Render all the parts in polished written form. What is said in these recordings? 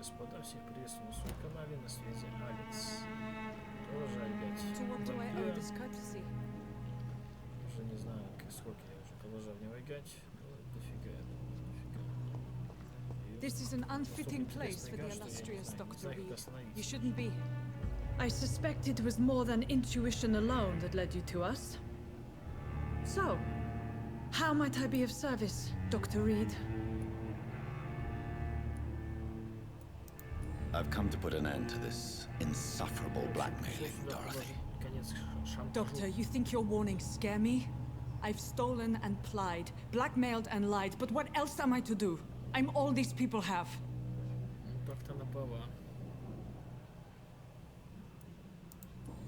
господа, всех приветствую на своем канале, на связи Алекс. Тоже опять Vampyr. Уже не знаю, сколько я уже продолжал в него играть. Дофига. This is an unfitting place for the illustrious Dr. Reid. You shouldn't be. I suspect it was more than intuition alone that led you to us. So, how might I be of service, Dr. Reid? I've come to put an end to this insufferable blackmailing, Dorothy. Doctor, you think your warnings scare me? I've stolen and plied, blackmailed and lied, but what else am I to do? I'm all these people have.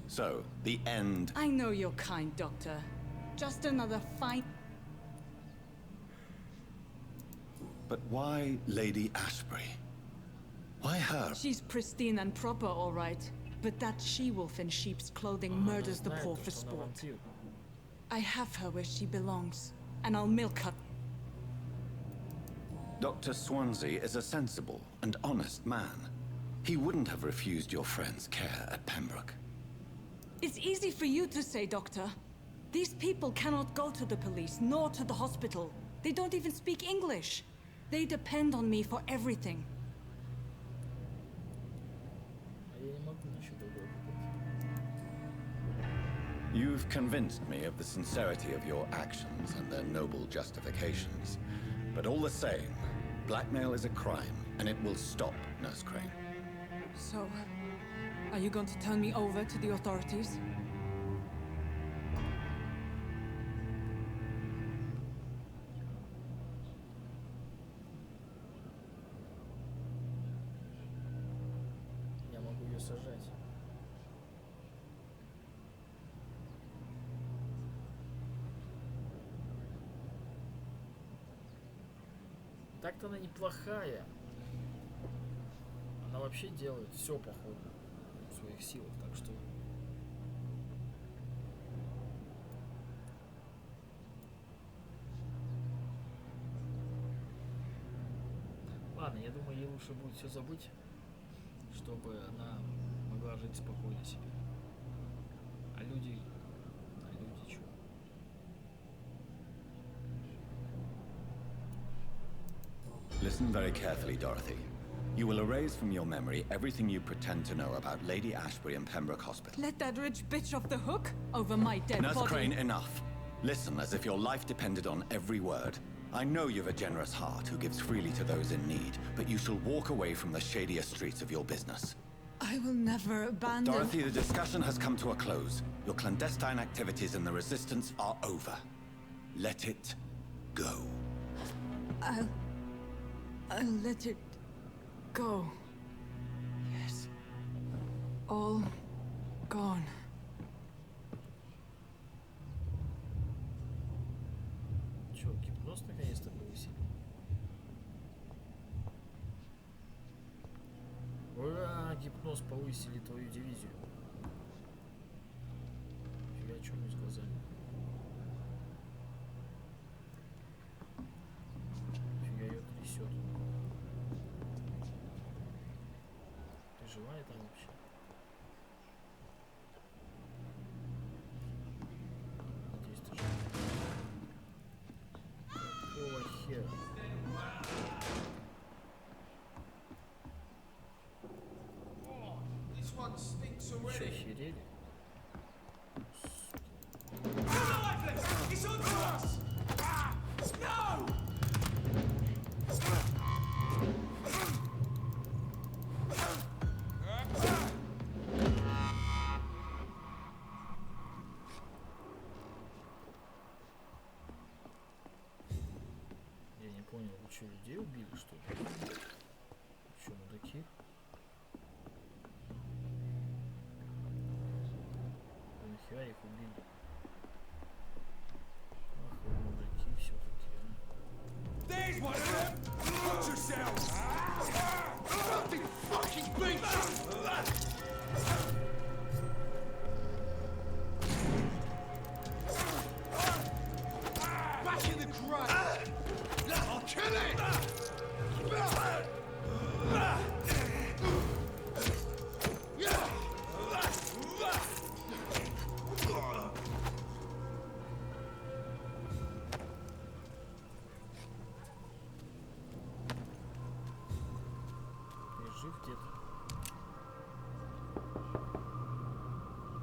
So, the end. I know you're kind, Doctor. Just another fine... But why Lady Ashbury? Why her? She's pristine and proper, all right. But that she-wolf in sheep's clothing murders the poor for sport. I have her where she belongs, and I'll milk her. Dr. Swansea is a sensible and honest man. He wouldn't have refused your friend's care at Pembroke. It's easy for you to say, Doctor. These people cannot go to the police, nor to the hospital. They don't even speak English. They depend on me for everything. You've convinced me of the sincerity of your actions and their noble justifications. But all the same, blackmail is a crime, and it will stop, Nurse Crane. So, are you going to turn me over to the authorities? Я могу ее сажать. Так-то она неплохая. Она вообще делает все по ходу в своих силах, так что... Ладно, я думаю, ей лучше будет все забыть, чтобы она могла жить спокойно себе. А люди что? Listen very carefully, Dorothy. You will erase from your memory everything you pretend to know about Lady Ashbury and Pembroke Hospital. Let that rich bitch off the hook over my dead Nurse body. Crane, enough. Listen as if your life depended on every word. I know you've a generous heart who gives freely to those in need, but you shall walk away from the shadier streets of your business. I will never abandon... Dorothy, the discussion has come to a close. Your clandestine activities in the Resistance are over. Let it go. I'll let it go. Yes. All gone. Чё, гипноз наконец-то повысили? Ура, гипноз повысили твою дивизию. Фига, чё мы с глазами? Фига, её трясет. Ты живая там вообще? Надеюсь, ты живая. Какого хера? Чё, охерели? Я не понял, вы что, людей убили, что ли? Чё, мудаки? Нахера их убили? Ах, вы мудаки все-таки. There's one of them! Watch yourselves! Filthy fucking beast! Back in the grave! I'll kill it!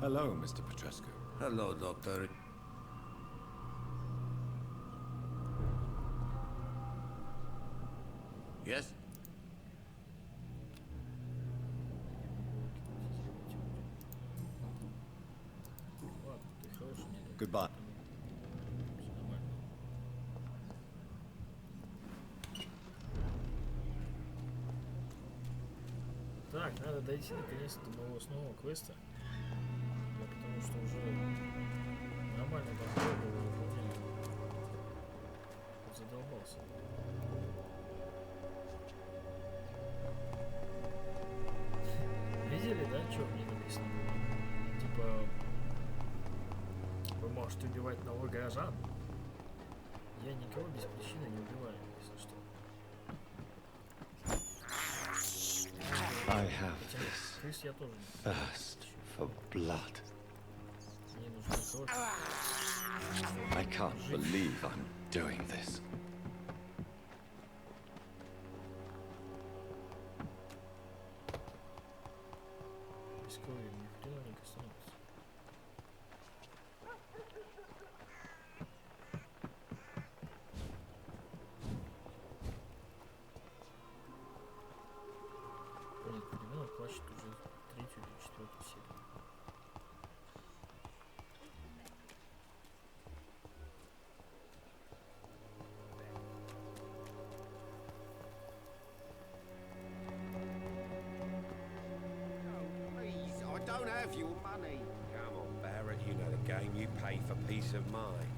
Hello, Mr. Petrescu. Hello, Doctor. Yes? Ладно, ты хороший, мне так Goodbye. всё нормально. Так, надо дойти наконец-то до моего основного квеста. Я потому что уже нормально там было выполняю. Задолбался. Видели, да, что мне написано было? Типа, вы можете убивать новых горожан. Я никого без причины не убиваю, если что. I have Хотя this крыс я тоже не. thirst for blood. Мне нужна кровь. I can't believe I'm doing this. Без крови ни хрена не коснуться. Понятно, ребенок плачет уже третью или четвертую серию. Please, I don't have your money. Come on, Barrett, you know the game. You pay for peace of mind.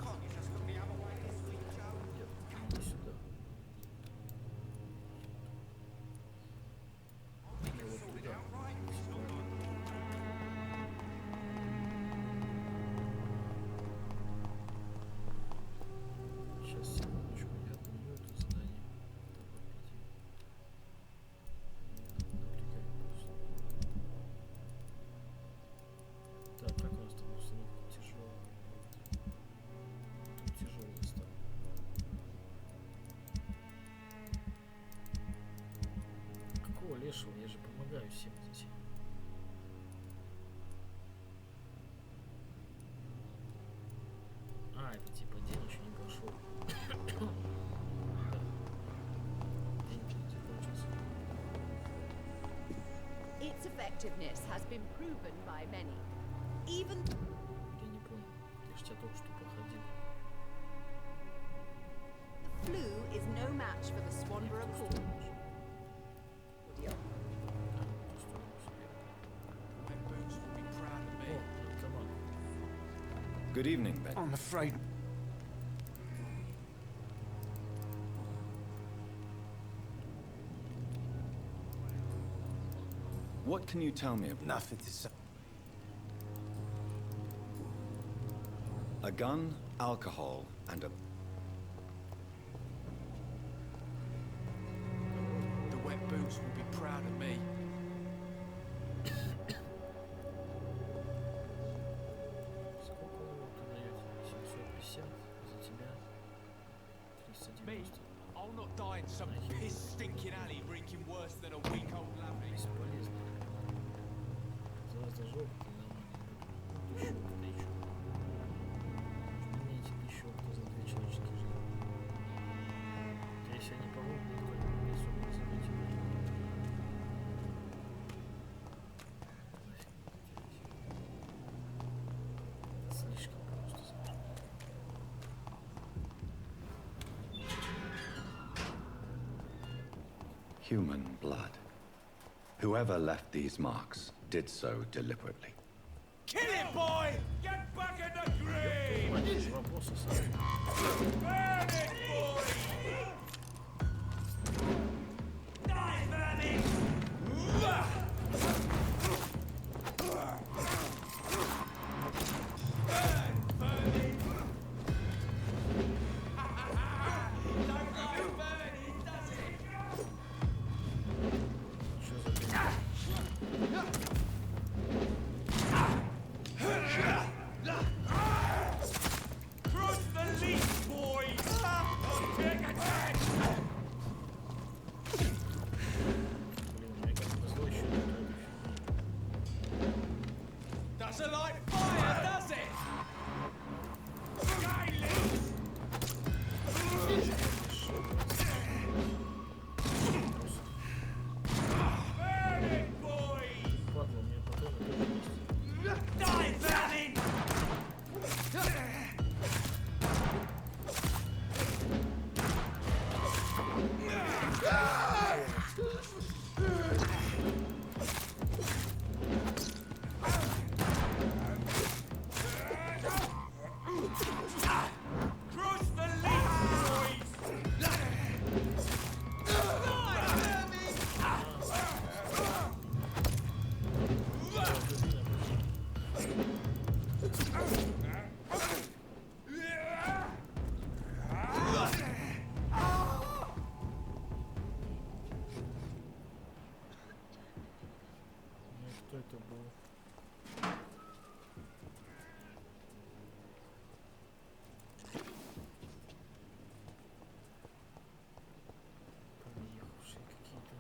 Can't you just look the other way this week, Joe? Нет, иди сюда. Мне вот туда. Сейчас, секундочку, я отменю это задание. Так, как у нас там установка тяжелая? Тут тяжелый стал. Какого лешего? Я же помогаю всем здесь. А, это типа день еще не прошел. Да. День закончился. Its effectiveness has been proven by many. Even Я не понял. Я ж тебя только что проходил. the flu is no match for the Swanborough В ту Court. сторону уже. Deal. А, в ту сторону себе. Wet boots will be proud of me. О, наркоман. Good evening, Ben. I'm afraid. What can you tell me of Nothing to say. a gun, alcohol, and a... The wet boots will be proud of me. Сколько ты даете? 750 за тебя. 390. I'll not die in some piss stinking alley reeking worse than a week old lavvy. Бесполезно. За раздражок ты нормально. Тысячу, это еще. Нужно иметь еще кто за 2 человеческие жизни. Если они помогут, никто не особо не заметит. Нафиг потерять. Это слишком просто сложно. human blood. Whoever left these marks did so deliberately. Kill it, boy! Get back in the grave! Понимаете, вопросы сами. Burn it, boy! Die, Vernon! Что за бред? Cross the leash, boys! I'll take answer like fire, does it? Ладно, у меня патроны тоже есть. Die, vermin! Cross the leash, boys! Ну, кто это был? Поехавшие какие-то.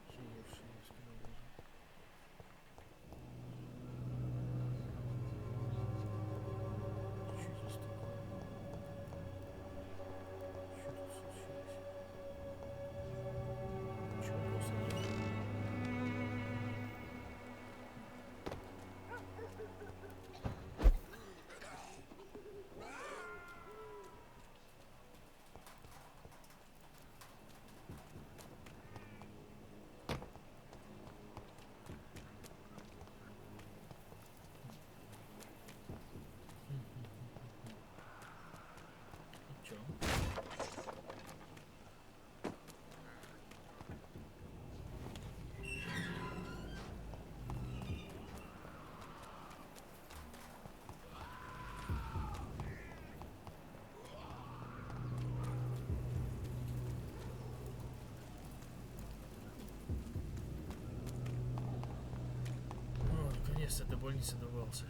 Охеревшие, я сказал даже. Что здесь такое? Что тут случилось? Чего просто нет? Чё? О, наконец-то до больницы добрался.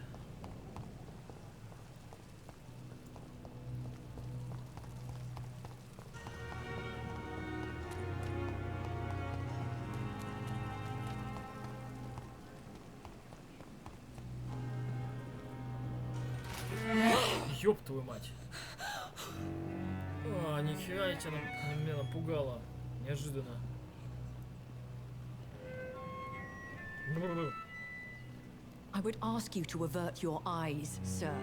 Ёб твою мать. А, нихера я тебя меня напугало. Неожиданно. I would ask you to avert your eyes, sir.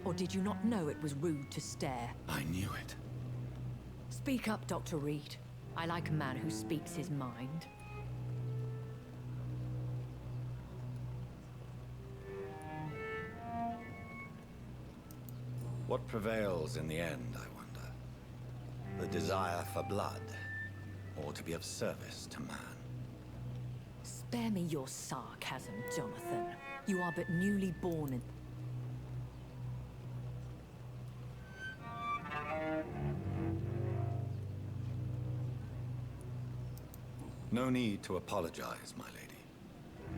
Or did you not know it was rude to stare? I knew it. Speak up, Dr. Reed. I like a man who speaks his mind. What prevails in the end, I wonder? The desire for blood, or to be of service to man? Spare me your sarcasm, Jonathan. You are but newly born in... No need to apologize, my lady.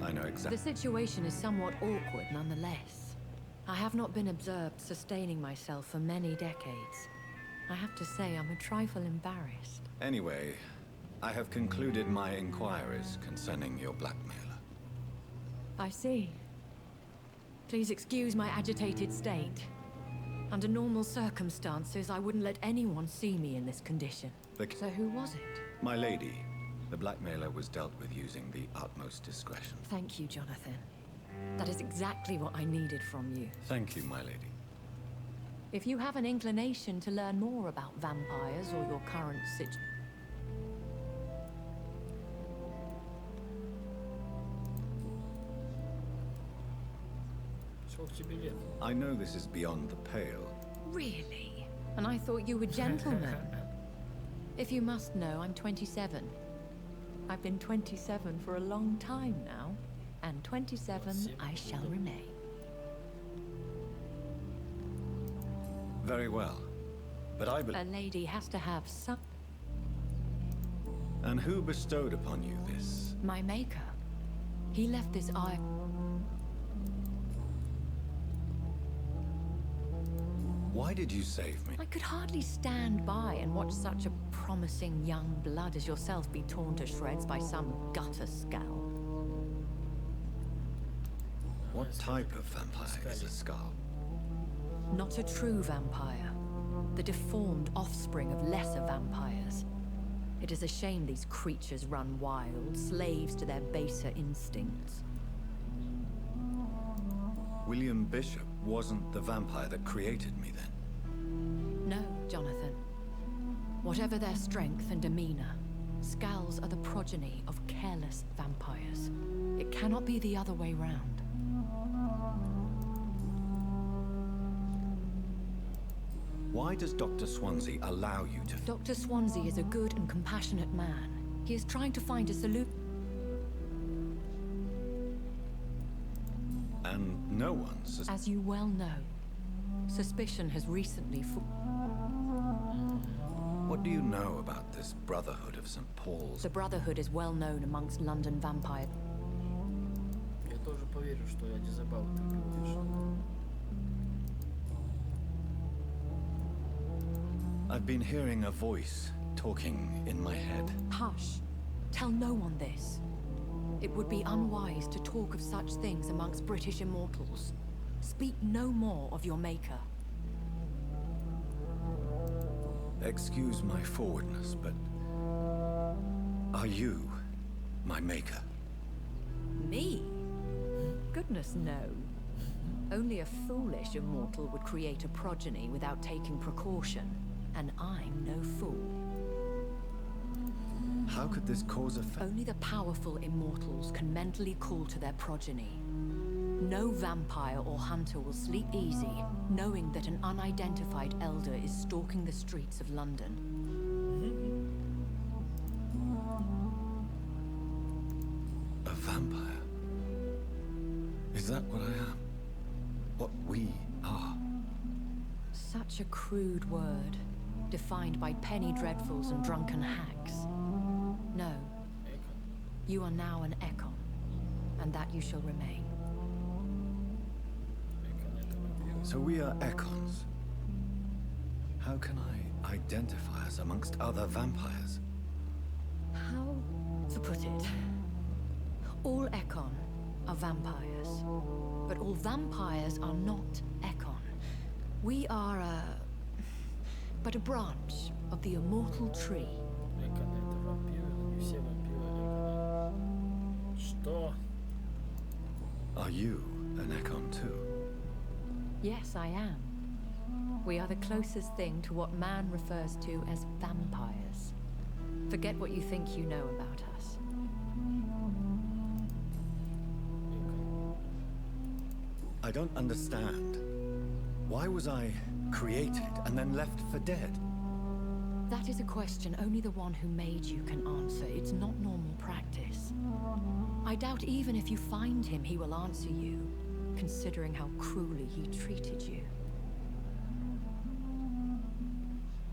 I know The exactly. situation is somewhat awkward nonetheless. I have not been observed sustaining myself for many decades. I have to say I'm a trifle embarrassed. Anyway, I have concluded my inquiries concerning your blackmailer. I see. Please excuse my agitated state. Under normal circumstances, I wouldn't let anyone see me in this condition. So who was it? My lady, the blackmailer was dealt with using the utmost discretion. Thank you, Jonathan. That is exactly what I needed from you. Thank you, my lady. If you have an inclination to learn more about vampires or your current situation... Сколько тебе лет? I know this is beyond the pale. Really? And I thought you were gentlemen. If you must know, I'm 27. I've been 27 for a long time now. And 27 I shall remain. Very well. But I A believe... lady has to have some... And who bestowed upon you this? My maker. He left this eye... Why did you save me? I could hardly stand by and watch such a promising young blood as yourself be torn to shreds by some gutter skull. What type of vampire is a skull? Not a true vampire. The deformed offspring of lesser vampires. It is a shame these creatures run wild, slaves to their baser instincts. William Bishop wasn't the vampire that created me then? No, Jonathan. Whatever their strength and demeanor, skulls are the progeny of careless vampires. It cannot be the other way round. Why does Dr. Swansea allow you to... Dr. Swansea is a good and compassionate man. He is trying to find a solution. And no one As you well know, suspicion has recently What do you know about this Brotherhood of St. Paul's? The Brotherhood is well known amongst London vampires. Я тоже поверю, что я не забыл, ты говоришь. I've been hearing a voice talking in my head. Hush. Tell no one this. It would be unwise to talk of such things amongst British immortals. Speak no more of your maker. Excuse my forwardness, but... are you my maker? Me? Goodness, no. Only a foolish immortal would create a progeny without taking precaution. And I'm no fool. How could this cause a... Only the powerful immortals can mentally call to their progeny. No vampire or hunter will sleep easy, knowing that an unidentified elder is stalking the streets of London. A vampire? Is that what I am? What we are? Such a crude word, defined by penny dreadfuls and drunken hacks. No. You are now an Ekon, and that you shall remain. So we are Ekons. How can I identify us amongst other vampires? How to put it? All Ekon are vampires, but all vampires are not Ekon. We are but a branch of the immortal tree. Эконы — это вампиры, но не все вампиры эконы. Что? Are you an Ekon too? Yes, I am. We are the closest thing to what man refers to as vampires. Forget what you think you know about us. I don't understand. Why was I created and then left for dead? That is a question only the one who made you can answer. It's not normal practice. I doubt even if you find him, he will answer you, considering how cruelly he treated you.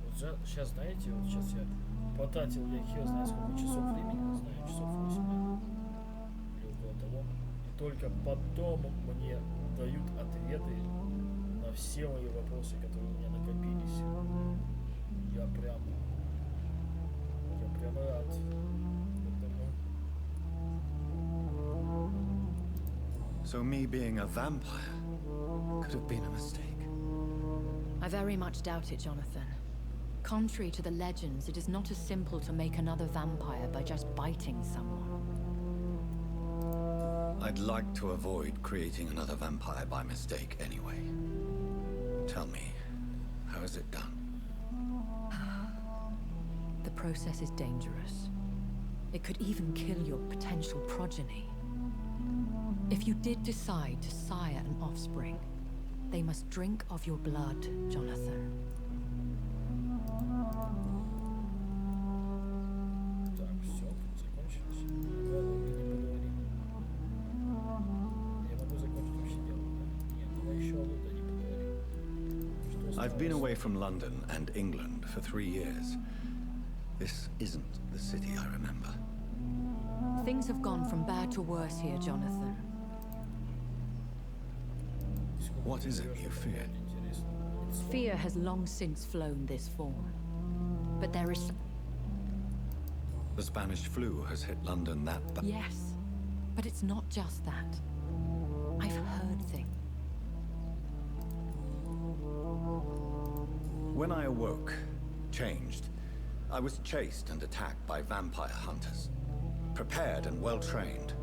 Вот сейчас, знаете, вот сейчас я потратил, я хер знаю сколько часов времени, не знаю, часов 8, наверное, или около того. И только потом мне дают ответы на все мои вопросы, которые у меня накопились. Я прям рад этому. So me being a vampire could have been a mistake. I very much doubt it, Jonathan. Contrary to the legends, it is not as simple to make another vampire by just biting someone. I'd like to avoid creating another vampire by mistake anyway. Tell me, how is it done? The process is dangerous. It could even kill your potential progeny. If you did decide to sire an offspring, they must drink of your blood, Jonathan. Так, все, закончилось. Ладно, ты не поговорим. Я могу закончить вообще дело, да? Нет, давай еще о Лондоне поговорим. Что I've been осталось? away from London and England for 3 years. This isn't the city I remember. Things have gone from bad to worse here, Jonathan. What is it you fear? Интересно. Fear has long since flown this form. But there is... The Spanish flu has hit London that... Yes, but it's not just that. I've heard things. When I awoke, changed, I was chased and attacked by vampire hunters. Prepared and well-trained.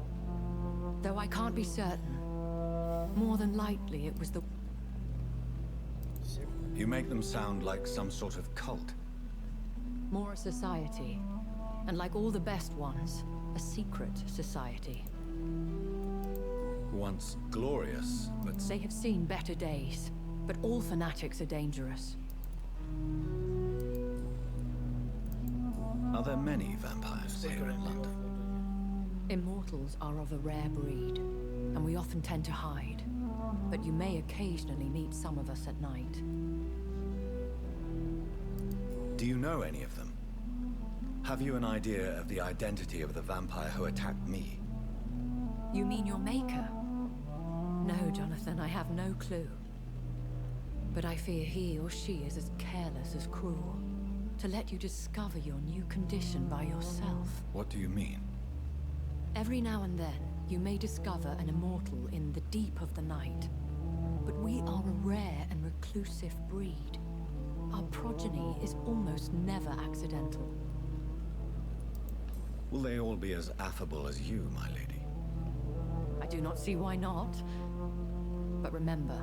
Though I can't be certain. More than likely it was the... You make them sound like some sort of cult. More a society. And like all the best ones, a secret society. Once glorious, but... They have seen better days, but all fanatics are dangerous. Are there many vampires here in London? Immortals are of a rare breed, and we often tend to hide. But you may occasionally meet some of us at night. Do you know any of them? Have you an idea of the identity of the vampire who attacked me? You mean your maker? No, Jonathan, I have no clue. But I fear he or she is as careless as cruel. To let you discover your new condition by yourself. What do you mean? Every now and then, you may discover an immortal in the deep of the night. But we are a rare and reclusive breed. Our progeny is almost never accidental. Will they all be as affable as you, my lady? I do not see why not. But remember,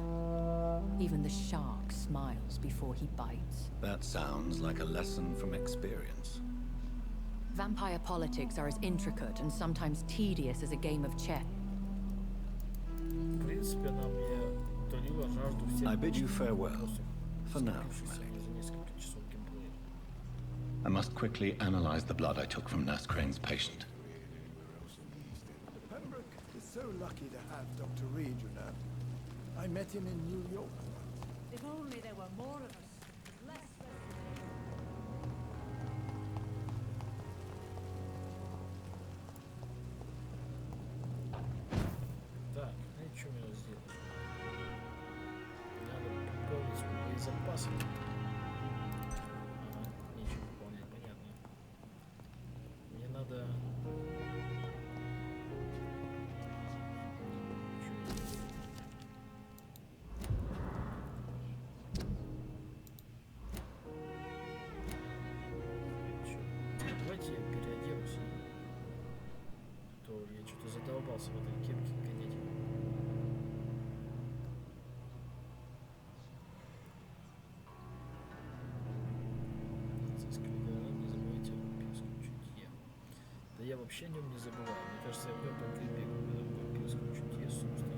even the shark smiles before he bites. That sounds like a lesson from experience. Vampire politics are as intricate and sometimes tedious as a game of chess. I bid you farewell. For now, my lady. I must quickly analyze the blood I took from Nurse Crane's patient. Pembroke is so lucky to have Dr. Reid, you know. I met him in New York. If only there were more of us. Less. Так, ну и что мне надо сделать? Надо пополнить мои запасы. Ага, нечего пополнять, понятно. Мне надо... Давайте я переоденусь. А то я что-то задолбался в этой кепке гонять. Не забывайте о вампирском чутье. Да я вообще о нем не забываю. Мне кажется, я в нем только и бегаю, когда в вампирском чутье, собственно.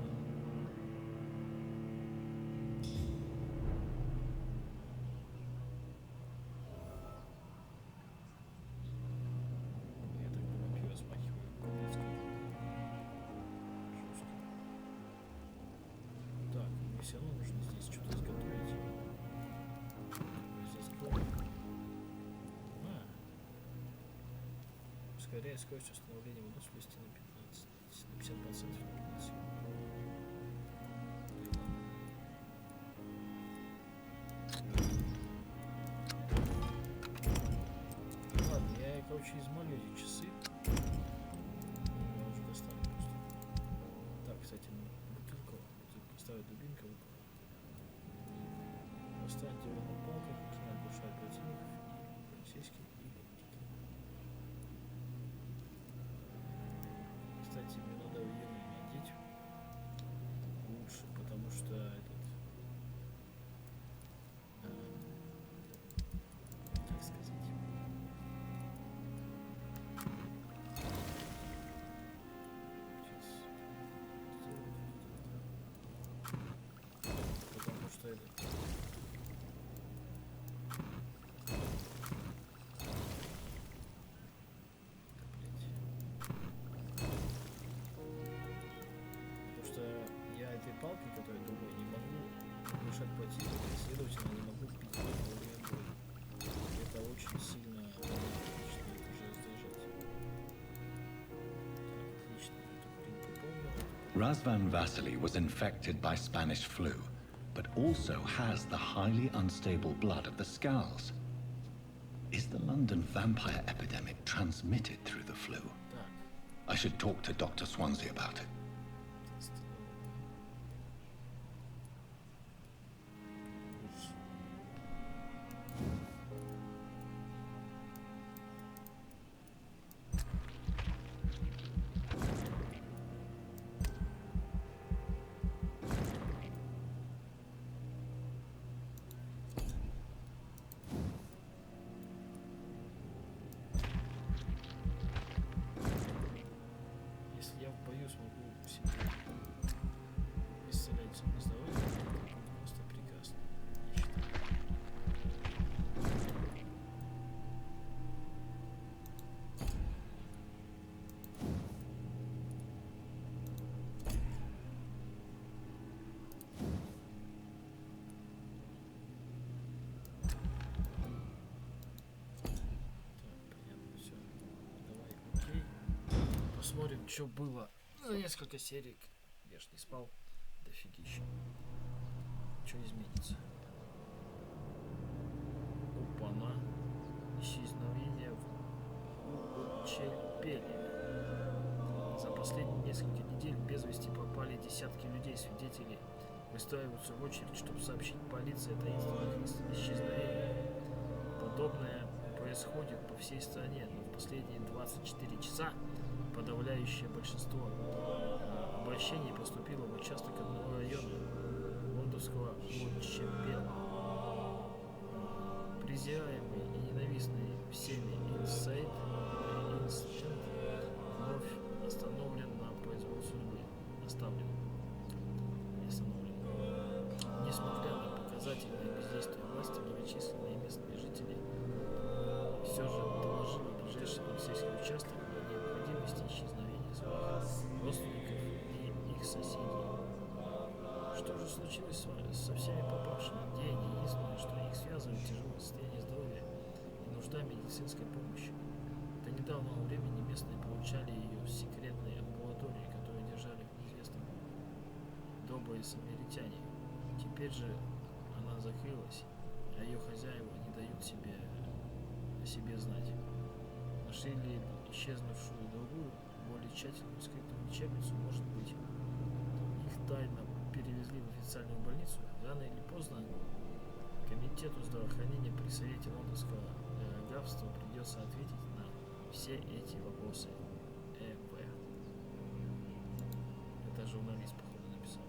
Я так на вампира смахиваю. Капец как. Жестко. Так, мне все равно нужно здесь что-то изготовить. Здесь кто? Ускоряет скорость установления выносливости на 15, на 50% на 15 секунд. Ладно, я, короче, измолю эти часы. Я уже достану просто. Так, кстати, бутылку поставить дубинка. Поставить деревянную палку, какие оглушают противников и полицейских и летчики. Кстати, мне надо военный надеть. Лучше, потому что этот... как сказать... Сейчас... Потому что это... Потому что я этой палкой, которая другой, не могу оглушать противника, и, следовательно, не могу пить во время боя. Это очень сильно начинает уже раздражать. Так, отлично. Я тут, блин, помню. Razvan Vasily was infected by Spanish flu, but also has the highly unstable blood of the Skulls. Is the London vampire epidemic transmitted through the flu? I should talk to Dr. Swansea about it. Посмотрим, что было за несколько серий. Я ж не спал. Дофигища. Что изменится? Опа-на. Исчезновение в Будучи. За последние несколько недель без вести пропали десятки людей. Свидетелей выстраиваются в очередь, чтобы сообщить полиции о таинственных исчезновениях. Подобное происходит по всей стране, но в последние 24 часа подавляющее большинство обращений поступило в участок одного района лондонского Будучи. Презираемый и ненавистный всеми инсайт вновь остановлен на произвол судьбы. Не остановлен. Несмотря на показательное бездействие власти, многочисленные местные жители все же доложили ближайший полицейский участок о необходимости исчезновения своих родственников и их соседей. Что же случилось со всеми попавшими? Где они? Единственное, что их связывает тяжелое состояние здоровья и нужда медицинской помощи. До недавнего времени местные получали ее в секретной амбулатории, которую держали в неизвестном добрые самаритяне. Теперь же она закрылась, а ее хозяева не дают о себе знать. Нашли ли исчезнувшую другую, более тщательно скрытую лечебницу, может быть, их тайно перевезли в официальную больницу. Рано или поздно комитету здравоохранения при совете лондонского графства придется ответить на все эти вопросы. Это журналист, походу, написал.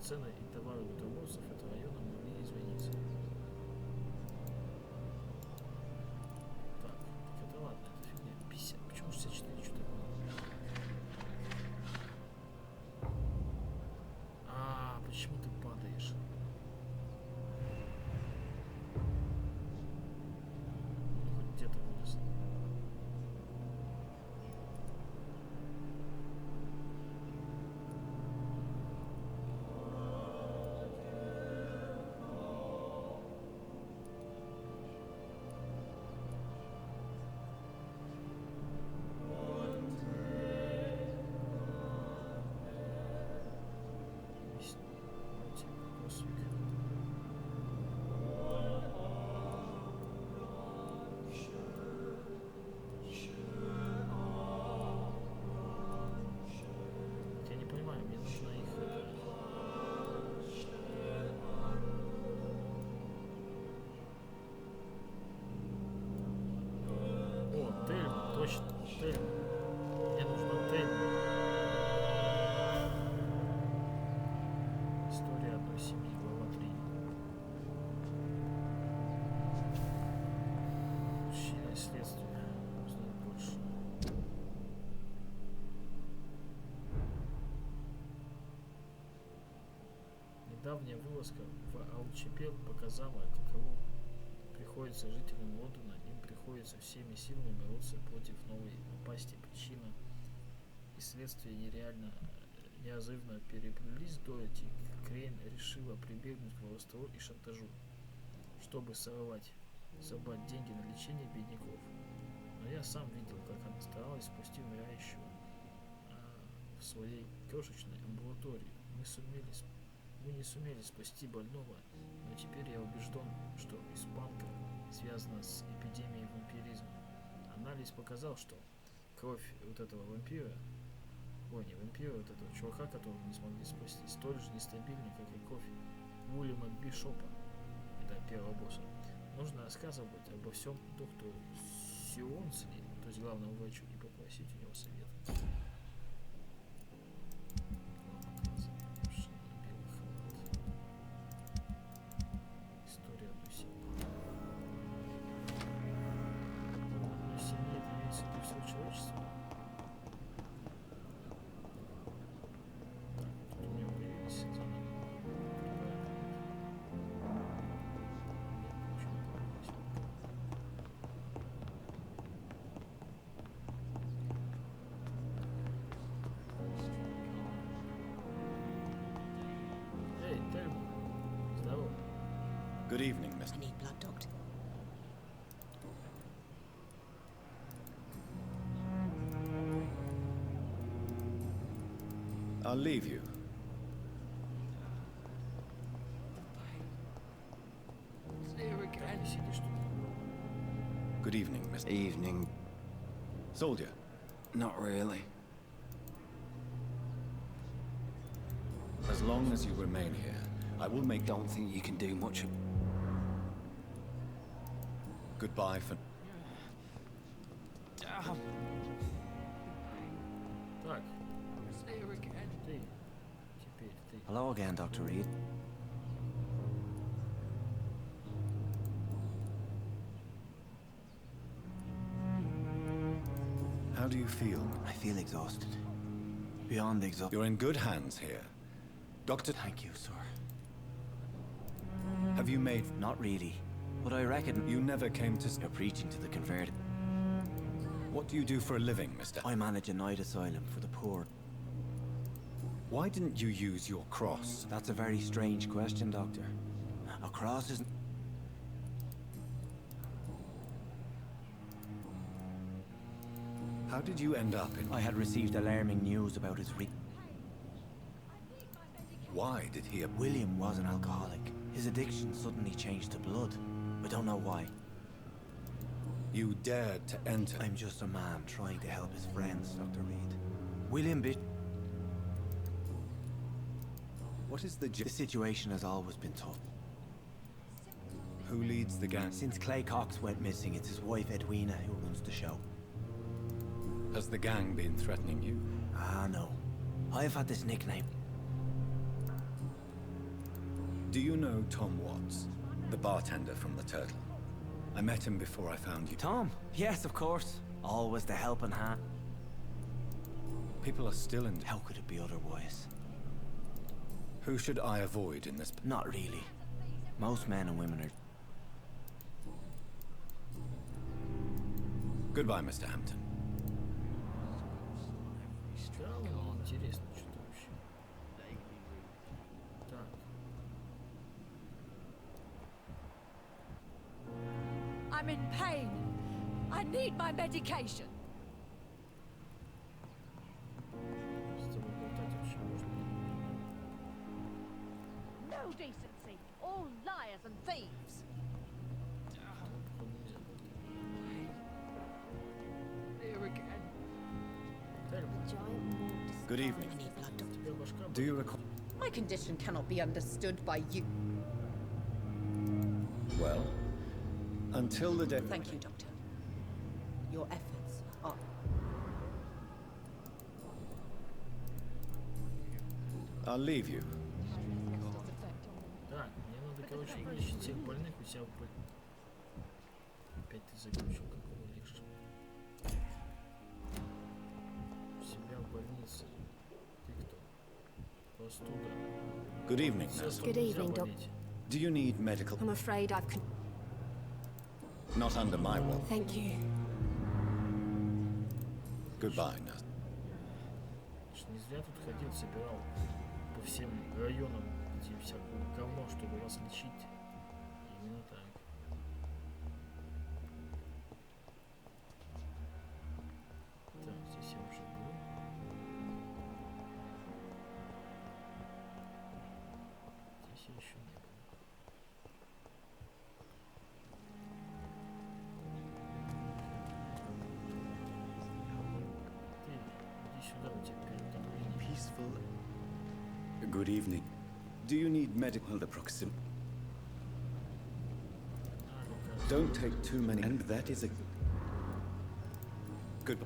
Цены и товары у торговцев этого района могли измениться. Так это ладно, это фигня. 50. Почему 64? Что такое? Почему ты падаешь? Ну, хоть где-то вылез. Мне нужно Теми. История одной семьи, глава 3. Причины следствия. Узнать больше. Недавняя вылазка в Аучепел показала, каково приходится жителям Лондона. Им приходится всеми силами бороться против новой напасти. Причина и следствие неразрывно переплелись. Дороти Крейн решила прибегнуть к воровству и шантажу, чтобы собрать деньги на лечение бедняков. Но я сам видел, как она старалась спасти умирающего в своей крошечной амбулатории. Мы не сумели спасти больного, но теперь я убежден, что испанка связана с эпидемией вампиризма. Анализ показал, что кровь вот этого вампира, не вампира, вот этого чувака, которого не смогли спасти, столь же нестабильна, как и кровь Уильяма Бишопа, это первого босса. Нужно рассказывать обо всем доктору Сионсли, то есть главному врачу, и попросить у него совета. История одной семьи. Одной семьи это имеется в виду все человечество. Так, тут у него появились заново. Good evening, Miss. I need blood, doctor. I'll leave you. Good evening, Miss. Evening. Soldier. Not really. As long as you remain here, I will make... Don't think you can do much. Goodbye for... Так. Ты. Теперь ты. Hello again, Dr. Reid. How do you feel? I feel exhausted. Beyond exhausted. You're in good hands here. Doctor... Thank you, sir. Have you made... Not really. But I reckon... You never came to... You're preaching to the converted. What do you do for a living, mister? I manage a night asylum for the poor. Why didn't you use your cross? That's a very strange question, Doctor. A cross isn't... How did you end up in... I had received alarming news about his Why did he... William was an alcoholic. His addiction suddenly changed to blood. I don't know why. You dared to enter... I'm just a man trying to help his friends, Dr. Reid. William What is the... The situation has always been tough. Who leads the gang? Since Clay Cox went missing, it's his wife Edwina who runs the show. Has the gang been threatening you? Ah, no. I've had this nickname. Do you know Tom Watts? The bartender from the Turtle? I met him before I found you. Tom? Yes, of course. Always the helping hand. People are still in... How could it be otherwise? Who should I avoid in this... Not really. Most men and women are... Goodbye, Mr. Hampton. Интересно, что вообще. Так. I'm in pain. I need my medication. С тобой болтать вообще можно? No decency. All liars and thieves. Here again. Good evening. Do you recall... My condition cannot be understood by you. Well, until the day... Thank you, Doctor. Your efforts are... I'll leave you. Так, мне надо, короче, вылечить всех больных у себя в больнице. Опять ты заключил какого лишнего. У себя в больнице. Ты кто? Простуда. Good evening, nurse. Good evening, Doc. Do you need medical... I'm afraid I've... Not under my watch. Thank you. Goodbye, nurse. Не зря тут ходил, собирал по всем районам, где всякое говно, чтобы вас лечить. Именно так. еще не было. Ты иди сюда, у тебя переутомление. Peaceful. Good evening. Do you need medical proximity? Don't take too many, and that is a good.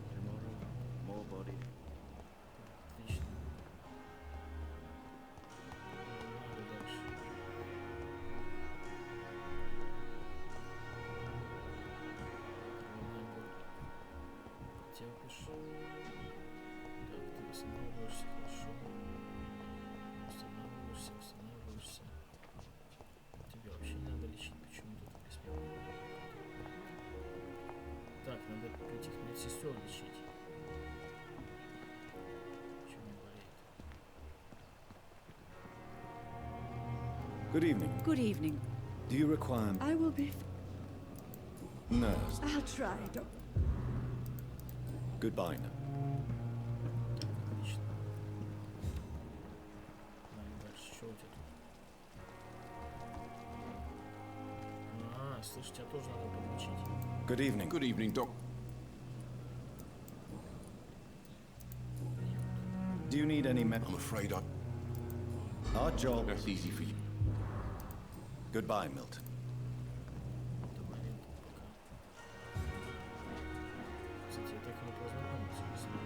More body. Отлично. Надо дальше. Терпишь. Так, ты восстанавливаешься, хорошо. Восстанавливаешься. Тебе вообще не надо лечить, почему ты без меня? Так, надо этих медсестер лечить. Почему не болеет? Good evening. Good evening. Do you require I will be. nurse? I'll try, Doctor. Goodbye. Отлично. Надо дальше. Что у тебя тут? А, слышь, тебя тоже надо подлечить. Good evening. Good evening, Doc. Do you need any med? I'm afraid Our job. that's easy for you. Goodbye, Milton. До момента пока. Кстати, я так и не познакомился с ним.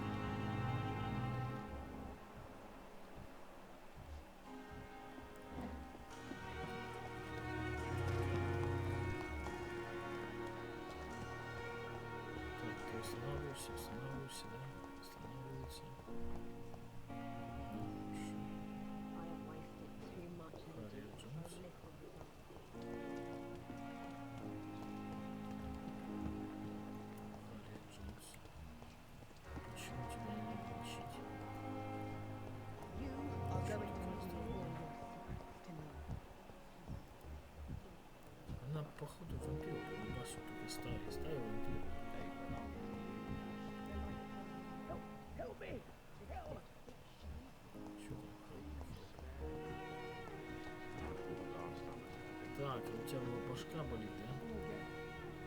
Так, ты останавливаешься, да? Останавливается. Харри Джонс. Харри Джонс. Почему тебя не надо лечить? Она, походу, вампир, Басу только стая вампир. Чё там? Так, а у тебя башка болит, да?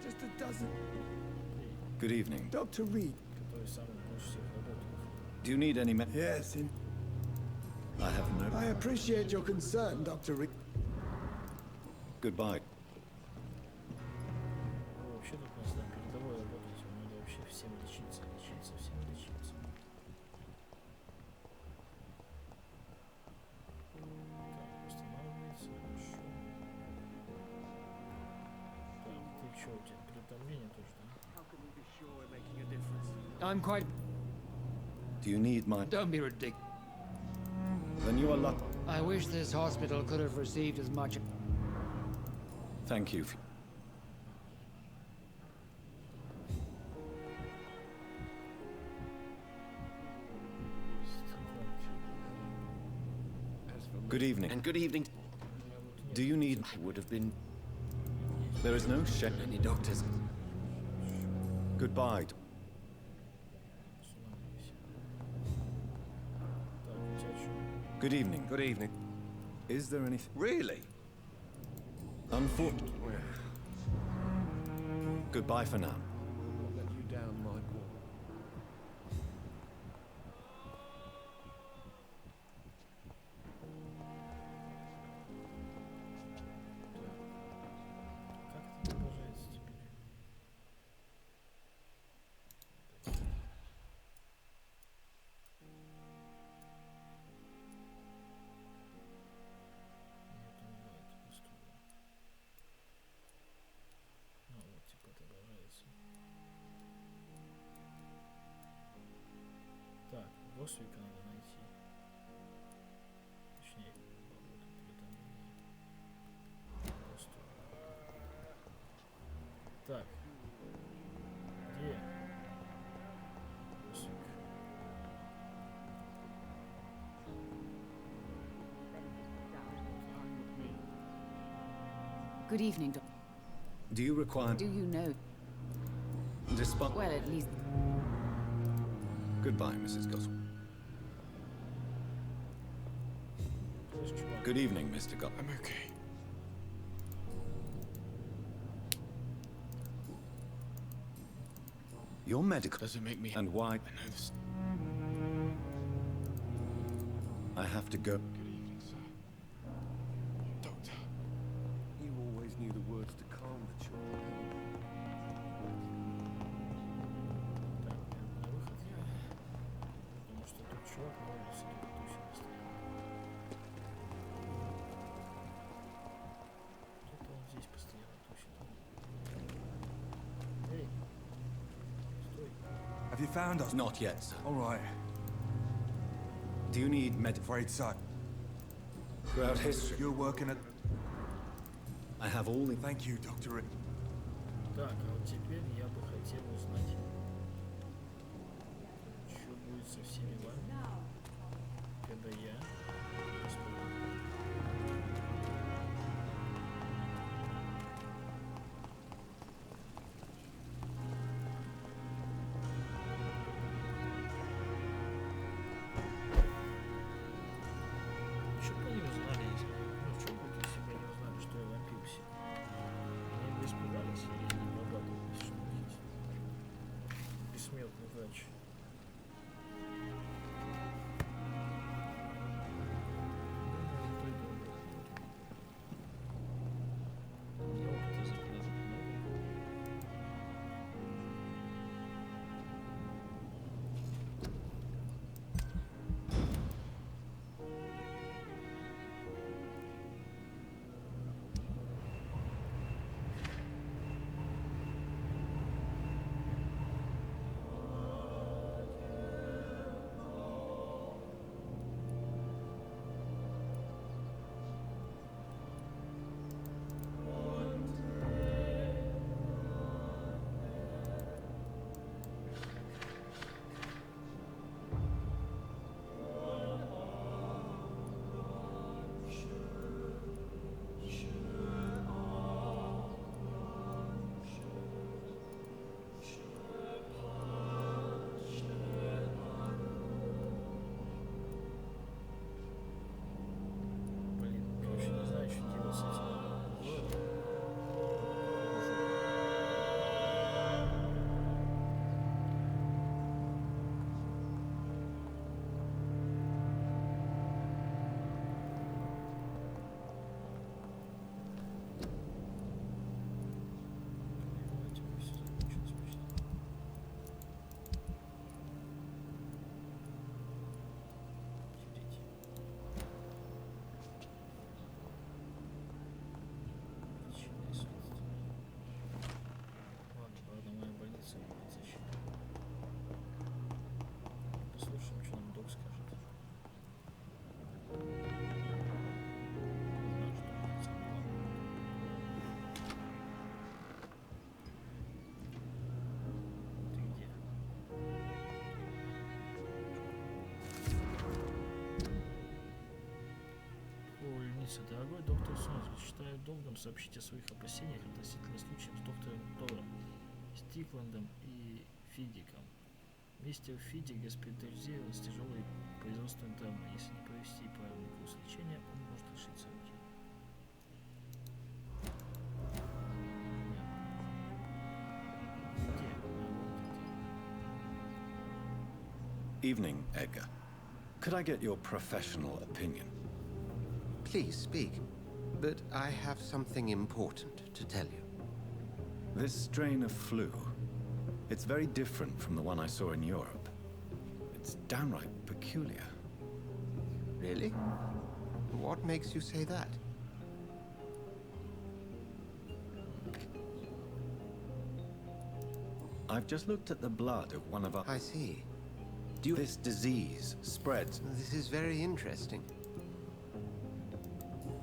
Just a dozen. Good evening. Dr. Reed. Который самый больше всех работает. Do you need any med? Yes, I have no. I appreciate your concern, Dr. Reed. Goodbye. Ну, вообще тут у нас на передовой работать, надо вообще всем лечиться, всем лечиться. Так, восстанавливается, хорошо. Так, ты чё, у тебя переутомление тоже, да? I'm quite. Do you need my? Don't be ridiculous. Then you are lucky. I wish this hospital could have received as much. Thank you. Good evening. And good evening. Do you need? Would have been There is no shed. any doctors. Goodbye. Good evening. Good evening. Is there anything? Really? Unfortunately. Goodbye for now. Let you down, my boy. Как это отображается теперь? Нет, он бывает пустую. А вот типа отображается. Так, Госвика надо найти. Точнее, вот перетомление. Госту. Так. Где? Госвик. Good evening, Doctor. Do you require? Do you know? Despite. Well, at least. Goodbye, Mrs. Goswell. Слышь, чувак. Good evening, Mr. Gull. I'm okay. Your medical... Doesn't make me... And why... I know this... I have to go... Good evening, sir. Doctor. You always knew the words to calm the children. Потому что тут чувак на улице тусит постоянно. Кто-то он здесь постоянно тусит. Эй! Стой! Have you found us? Not yet, sir. All right. Do you need Afraid so. Throughout history, You're working at... I have all the... Thank you, Dr. Rид. Так, а вот теперь я бы хотел узнать, что будет со всеми вами, когда я вспомню. Что бы они узнали, если... Ну, что будет, если бы они узнали, что я вампир все? Они бы испугались или не догадывались, что есть бессмертный врач. Мне опыта заказывать много. Блин, короче, не знаю, что делать с этим. Давайте мы все закончилось почти. Сидите. Причины и следствия. Ладно, правда, моя больница будет защита. Послушаем, что нам док скажет. Не знаю, что будет самое главное. Ты где? Больница. Дорогой доктор Сонс, считаю долгом сообщить о своих опасениях относительно случаев с доктором Тором, Стикландом и Фидиком. Мистер Фидик госпитализирован с тяжелой производственной травмой. Если не провести правильный курс лечения, он может лишиться руки. Где? Evening, Edgar. Could I get your professional opinion? Please speak. But I have something important to tell you. This strain of flu, it's very different from the one I saw in Europe. It's downright peculiar. Really? What makes you say that? I've just looked at the blood of one of our... I see. This disease spreads... This is very interesting.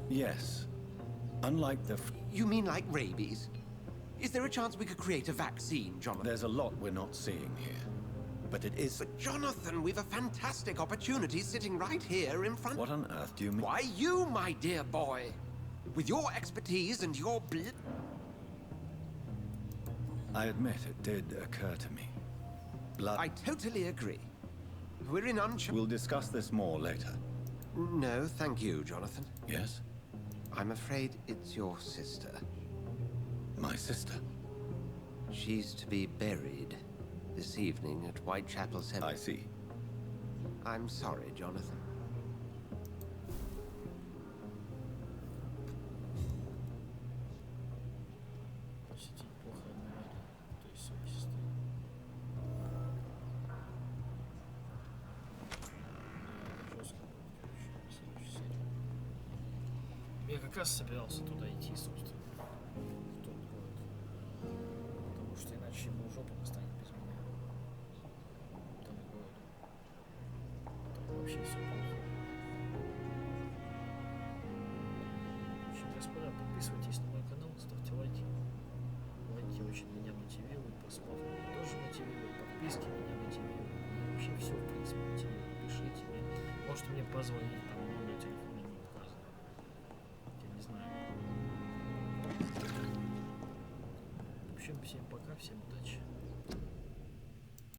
Yes. Unlike the... You mean like rabies? Is there a chance we could create a vaccine, Jonathan? There's a lot we're not seeing here. But it is... But Jonathan, we've a fantastic opportunity sitting right here in front... What on earth do you mean? Why, you, my dear boy. With your expertise and your blood... I admit it did occur to me. Blood... I totally agree. We're in We'll discuss this more later. No, thank you, Jonathan. Yes? I'm afraid it's your sister. My sister? She's to be buried this evening at Whitechapel Cemetery. I see. I'm sorry, Jonathan. Посетить похоронные, то есть своей сестры. Жестко будет, короче, в следующей серии. Я как раз собирался туда идти, собственно, в тот город. Потому что иначе ему жопа настанет без меня. Тому городу. Там вообще все плохо. В общем, господа, подписывайтесь на мой канал, ставьте лайки. Лайки очень меня мотивируют, просмотры меня тоже мотивируют, подписки меня мотивируют. И вообще все, в принципе, мотивирует. Пишите мне. Можете мне позвонить, там номер телефона не указан. Я не знаю. В общем, всем пока, всем удачи.